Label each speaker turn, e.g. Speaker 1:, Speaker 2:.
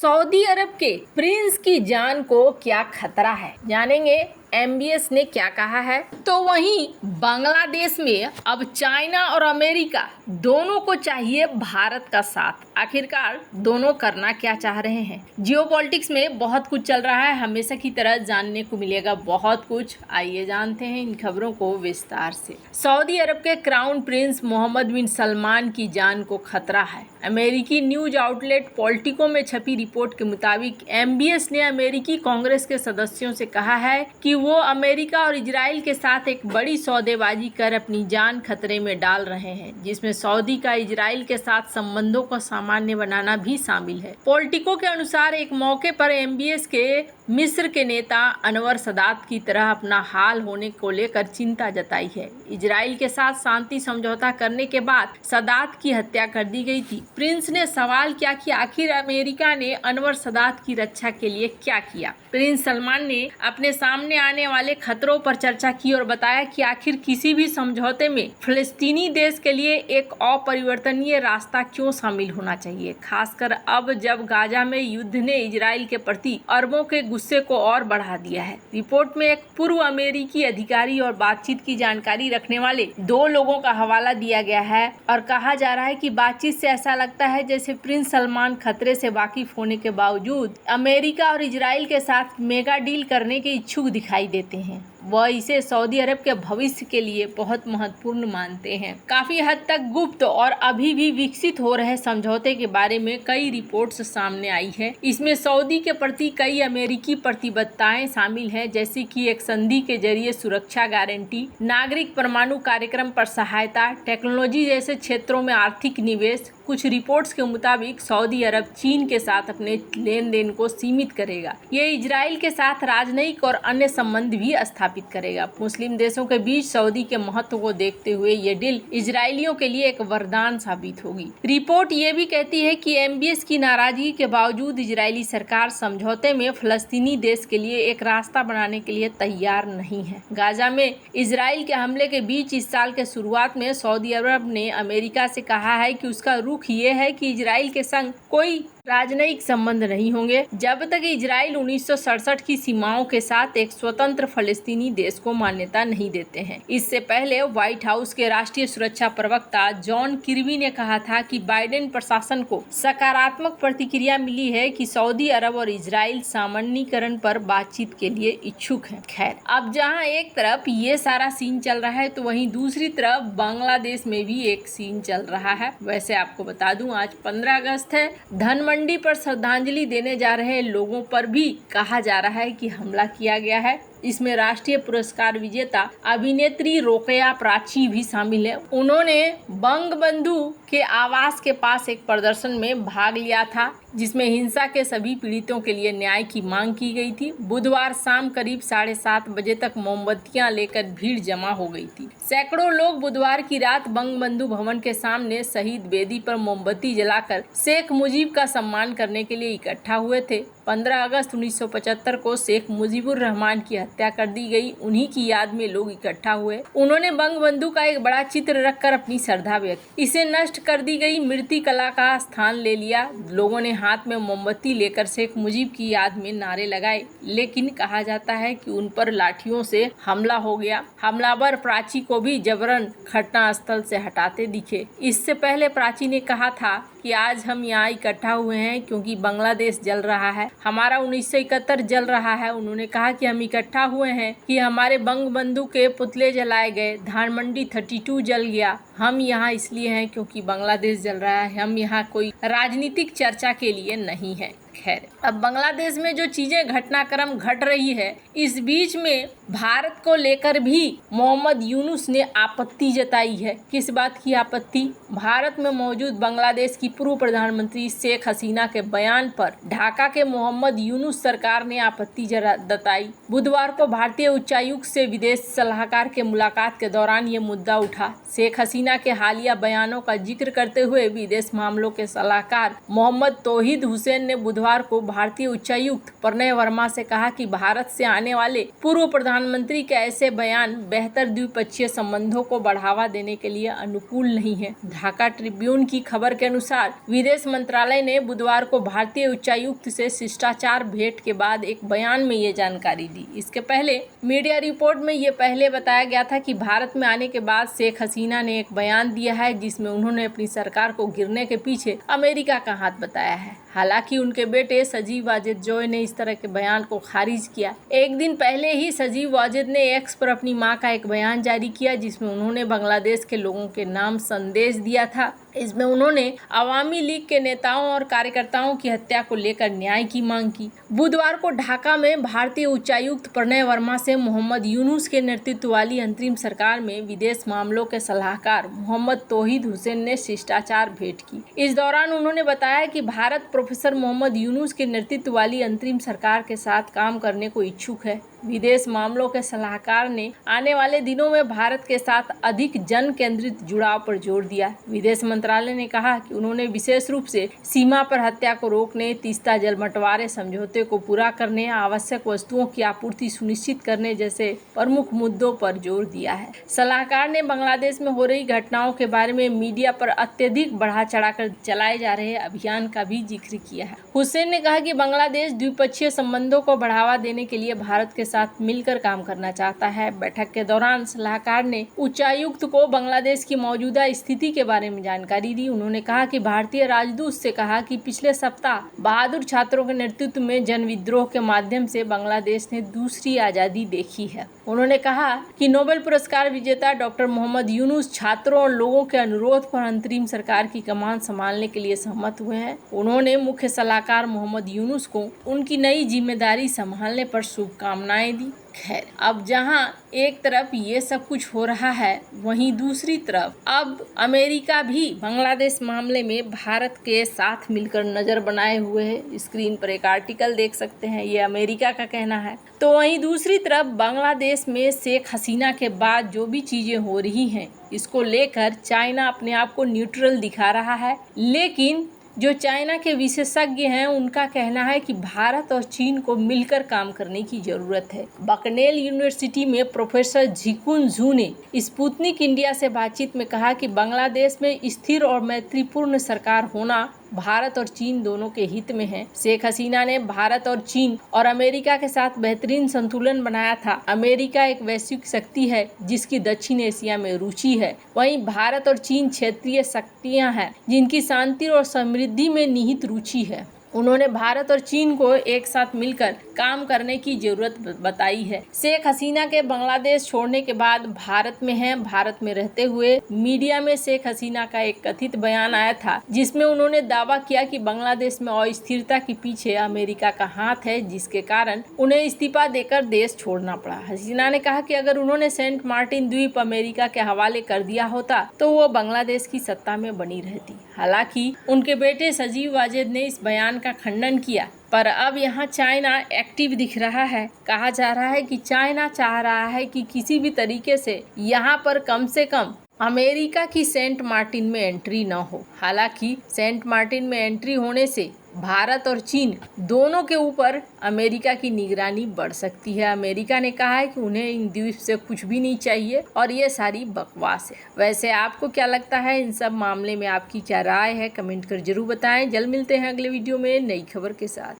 Speaker 1: Saudi अरब के Prince की जान को क्या खतरा है, जानेंगे MBS ने क्या कहा है। तो वहीं बांग्लादेश में अब चाइना और अमेरिका दोनों को चाहिए भारत का साथ। आखिरकार दोनों करना क्या चाह रहे हैं। जियोपॉलिटिक्स में बहुत कुछ चल रहा है, हमेशा की तरह जानने को मिलेगा बहुत कुछ। आइए जानते हैं इन खबरों को विस्तार से। सऊदी अरब के क्राउन प्रिंस मोहम्मद बिन सलमान की जान को खतरा है। अमेरिकी न्यूज आउटलेट पॉलिटिको में छपी रिपोर्ट के मुताबिक MBS ने अमेरिकी कांग्रेस के सदस्यों से कहा है कि वो अमेरिका और इजराइल के साथ एक बड़ी सौदेबाजी कर अपनी जान खतरे में डाल रहे हैं, जिसमें सऊदी का इजराइल के साथ संबंधों को सामान्य बनाना भी शामिल है। पॉलिटिको के अनुसार एक मौके पर MBS के मिस्र के नेता अनवर सदात की तरह अपना हाल होने को लेकर चिंता जताई है। इजराइल के साथ शांति समझौता करने के बाद सदात की हत्या कर दी गई थी। प्रिंस ने सवाल किया कि आखिर अमेरिका ने अनवर सदात की रक्षा के लिए क्या किया। प्रिंस सलमान ने अपने सामने आने वाले खतरों पर चर्चा की और बताया कि आखिर किसी भी समझौते में फिलिस्तीनी देश के लिए एक अपरिवर्तनीय रास्ता क्यों शामिल होना चाहिए, खासकर अब जब गाजा में युद्ध ने इजराइल के प्रति अरबों के गुस्से को और बढ़ा दिया है। रिपोर्ट में एक पूर्व अमेरिकी अधिकारी और बातचीत की जानकारी रखने वाले 2 लोगों का हवाला दिया गया है और कहा जा रहा है कि बातचीत से ऐसा लगता है जैसे प्रिंस सलमान खतरे से वाकिफ होने के बावजूद अमेरिका और इजराइल के साथ मेगा डील करने के इच्छुक दिखाई देते हैं। वह इसे सऊदी अरब के भविष्य के लिए बहुत महत्वपूर्ण मानते हैं। काफी हद तक गुप्त और अभी भी विकसित हो रहे समझौते के बारे में कई रिपोर्ट्स सामने आई है। इसमें सऊदी के प्रति कई अमेरिकी प्रतिबद्धताएं शामिल हैं, जैसे कि एक संधि के जरिए सुरक्षा गारंटी, नागरिक परमाणु कार्यक्रम पर सहायता, टेक्नोलॉजी जैसे क्षेत्रों में आर्थिक निवेश। कुछ रिपोर्ट्स के मुताबिक सऊदी अरब चीन के साथ अपने लेन देन को सीमित करेगा। ये इजराइल के साथ राजनयिक और अन्य संबंध भी स्थापित करेगा। मुस्लिम देशों के बीच सऊदी के महत्व को देखते हुए ये डील इजरायलियों के लिए एक वरदान साबित होगी। रिपोर्ट ये भी कहती है कि MBS की नाराजगी के बावजूद इजरायली सरकार समझौते में फलस्तीनी देश के लिए एक रास्ता बनाने के लिए तैयार नहीं है। गाजा में इजराइल के हमले के बीच इस साल के शुरुआत में सऊदी अरब ने अमेरिका से कहा है कि उसका रुख ये है कि इजराइल के संग कोई राजनयिक संबंध नहीं होंगे जब तक इजराइल 1967 की सीमाओं के साथ एक स्वतंत्र फलस्तीनी देश को मान्यता नहीं देते हैं। इससे पहले व्हाइट हाउस के राष्ट्रीय सुरक्षा प्रवक्ता जॉन किर्बी ने कहा था कि बाइडेन प्रशासन को सकारात्मक प्रतिक्रिया मिली है कि सऊदी अरब और इजराइल सामान्यीकरण पर बातचीत के लिए इच्छुक हैं। खैर, अब जहां एक तरफ ये सारा सीन चल रहा है तो वहीं दूसरी तरफ बांग्लादेश में भी एक सीन चल रहा है। वैसे आपको बता दूं, आज 15 अगस्त है। धनमंडी पर श्रद्धांजलि देने जा रहे लोगों पर भी कहा जा रहा है कि हमला किया गया है। इसमें राष्ट्रीय पुरस्कार विजेता अभिनेत्री रोकेया प्राची भी शामिल है। उन्होंने बंगबंधु के आवास के पास एक प्रदर्शन में भाग लिया था जिसमें हिंसा के सभी पीड़ितों के लिए न्याय की मांग की गई थी। बुधवार शाम करीब 7:30 बजे तक मोमबत्तियां लेकर भीड़ जमा हो गई थी। सैकड़ों लोग बुधवार की रात बंगबंधु भवन के सामने शहीद बेदी पर मोमबत्ती जलाकर शेख मुजीब का सम्मान करने के लिए इकट्ठा हुए थे। 15 अगस्त 1975 को शेख मुजीबुर रहमान की हत्या कर दी गई। उन्हीं की याद में लोग इकट्ठा हुए। उन्होंने बंगबंधु का एक बड़ा चित्र रखकर अपनी श्रद्धा व्यक्त। इसे नष्ट कर दी गई मूर्ति कला का स्थान ले लिया। लोगों ने हाथ में मोमबत्ती लेकर शेख मुजीब की याद में नारे लगाए, लेकिन कहा जाता है कि उन पर लाठियों से हमला हो गया। हमलावर प्राची को भी जबरन घटनास्थल से हटाते दिखे। इससे पहले प्राची ने कहा था कि आज हम यहाँ इकट्ठा हुए हैं क्योंकि बांग्लादेश जल रहा है, हमारा 1971 जल रहा है। उन्होंने कहा कि हम इकट्ठा हुए हैं कि हमारे बंगबंधु के पुतले जलाए गए, धानमंडी 32 जल गया। हम यहाँ इसलिए हैं क्योंकि बांग्लादेश जल रहा है, हम यहाँ कोई राजनीतिक चर्चा के लिए नहीं है। खैर, अब बांग्लादेश में जो चीजें घटनाक्रम घट रही है, इस बीच में भारत को लेकर भी मोहम्मद यूनुस ने आपत्ति जताई है। किस बात की आपत्ति? भारत में मौजूद बांग्लादेश की पूर्व प्रधानमंत्री शेख हसीना के बयान पर ढाका के मोहम्मद यूनुस सरकार ने आपत्ति जताई। बुधवार को भारतीय उच्चायुक्त से विदेश सलाहकार के मुलाकात के दौरान ये मुद्दा उठा। शेख हसीना हसीना के हालिया बयानों का जिक्र करते हुए विदेश मामलों के सलाहकार मोहम्मद तौहीद हुसैन ने बुधवार को भारतीय उच्चायुक्त प्रणय वर्मा से कहा कि भारत से आने वाले पूर्व प्रधानमंत्री के ऐसे बयान बेहतर द्विपक्षीय संबंधों को बढ़ावा देने के लिए अनुकूल नहीं है। ढाका ट्रिब्यून की खबर के अनुसार विदेश मंत्रालय ने बुधवार को भारतीय उच्चायुक्त से शिष्टाचार भेंट के बाद एक बयान में ये जानकारी दी। इसके पहले मीडिया रिपोर्ट में ये पहले बताया गया था कि भारत में आने के बाद शेख हसीना ने एक बयान दिया है जिसमें उन्होंने अपनी सरकार को गिरने के पीछे अमेरिका का हाथ बताया है। हालांकि उनके बेटे सजीव वाजिद जोय ने इस तरह के बयान को खारिज किया। एक दिन पहले ही सजीव वाजिद ने एक्स पर अपनी मां का एक बयान जारी किया जिसमें उन्होंने बांग्लादेश के लोगों के नाम संदेश दिया था। इसमें उन्होंने अवामी लीग के नेताओं और कार्यकर्ताओं की हत्या को लेकर न्याय की मांग की। बुधवार को ढाका में भारतीय उच्चायुक्त प्रणय वर्मा से मोहम्मद यूनुस के नेतृत्व वाली अंतरिम सरकार में विदेश मामलों के सलाहकार मोहम्मद तौहीद हुसैन ने शिष्टाचार भेंट की। इस दौरान उन्होंने बताया कि भारत प्रोफेसर मोहम्मद यूनुस के नेतृत्व वाली अंतरिम सरकार के साथ काम करने को इच्छुक है। विदेश मामलों के सलाहकार ने आने वाले दिनों में भारत के साथ अधिक जन केंद्रित जुड़ाव पर जोर दिया। विदेश मंत्रालय ने कहा कि उन्होंने विशेष रूप से सीमा पर हत्या को रोकने, तीस्ता जलबंटवारे समझौते को पूरा करने, आवश्यक वस्तुओं की आपूर्ति सुनिश्चित करने जैसे प्रमुख मुद्दों पर जोर दिया है। सलाहकार ने बांग्लादेश में हो रही घटनाओं के बारे में मीडिया पर अत्यधिक बढ़ा चढ़ाकर चलाए जा रहे अभियान का भी जिक्र किया है। हुसैन ने कहा कि बांग्लादेश द्विपक्षीय संबंधों को बढ़ावा देने के लिए भारत के साथ मिलकर काम करना चाहता है। बैठक के दौरान सलाहकार ने उच्चायुक्त को बांग्लादेश की मौजूदा स्थिति के बारे में जानकारी दी। उन्होंने कहा कि भारतीय राजदूत से कहा कि पिछले सप्ताह बहादुर छात्रों के नेतृत्व में जन विद्रोह के माध्यम से बांग्लादेश ने दूसरी आजादी देखी है। उन्होंने कहा कि नोबेल पुरस्कार विजेता डॉक्टर मोहम्मद यूनुस छात्रों और लोगों के अनुरोध पर अंतरिम सरकार की कमान संभालने के लिए सहमत हुए हैं। उन्होंने मुख्य सलाहकार मोहम्मद यूनुस को उनकी नई जिम्मेदारी संभालने पर शुभकामनाएं दी। खैर, अब जहां एक तरफ ये सब कुछ हो रहा है, वहीं दूसरी तरफ अब अमेरिका भी बांग्लादेश मामले में भारत के साथ मिलकर नजर बनाए हुए है। स्क्रीन पर एक आर्टिकल देख सकते हैं, ये अमेरिका का कहना है। तो वहीं दूसरी तरफ बांग्लादेश में शेख हसीना के बाद जो भी चीजें हो रही हैं, इसको लेकर चाइना अपने आप को न्यूट्रल दिखा रहा है। लेकिन जो चाइना के विशेषज्ञ हैं, उनका कहना है कि भारत और चीन को मिलकर काम करने की जरूरत है। बकनेल यूनिवर्सिटी में प्रोफेसर झिकुन झू ने स्पुतनिक इंडिया से बातचीत में कहा कि बांग्लादेश में स्थिर और मैत्रीपूर्ण सरकार होना भारत और चीन दोनों के हित में है। शेख हसीना ने भारत और चीन और अमेरिका के साथ बेहतरीन संतुलन बनाया था। अमेरिका एक वैश्विक शक्ति है जिसकी दक्षिण एशिया में रुचि है, वहीं भारत और चीन क्षेत्रीय शक्तियां हैं जिनकी शांति और समृद्धि में निहित रुचि है। उन्होंने भारत और चीन को एक साथ मिलकर काम करने की जरूरत बताई है। शेख हसीना के बांग्लादेश छोड़ने के बाद भारत में हैं। भारत में रहते हुए मीडिया में शेख हसीना का एक कथित बयान आया था जिसमें उन्होंने दावा किया कि बांग्लादेश में अस्थिरता के पीछे अमेरिका का हाथ है, जिसके कारण उन्हें इस्तीफा देकर देश छोड़ना पड़ा। हसीना ने कहा कि अगर उन्होंने सेंट मार्टिन द्वीप अमेरिका के हवाले कर दिया होता तो वो बांग्लादेश की सत्ता में बनी रहती। हालांकि उनके बेटे सजीव वाजिद ने इस बयान का खंडन किया, पर अब यहाँ चाइना एक्टिव दिख रहा है। कहा जा रहा है कि चाइना चाह रहा है कि किसी भी तरीके से यहाँ पर कम से कम अमेरिका की सेंट मार्टिन में एंट्री न हो। हालांकि सेंट मार्टिन में एंट्री होने से भारत और चीन दोनों के ऊपर अमेरिका की निगरानी बढ़ सकती है। अमेरिका ने कहा है कि उन्हें इन द्वीप से कुछ भी नहीं चाहिए और ये सारी बकवास है। वैसे आपको क्या लगता है इन सब मामले में, आपकी क्या राय है? कमेंट कर जरूर बताएं। जल्द मिलते हैं अगले वीडियो में नई खबर के साथ।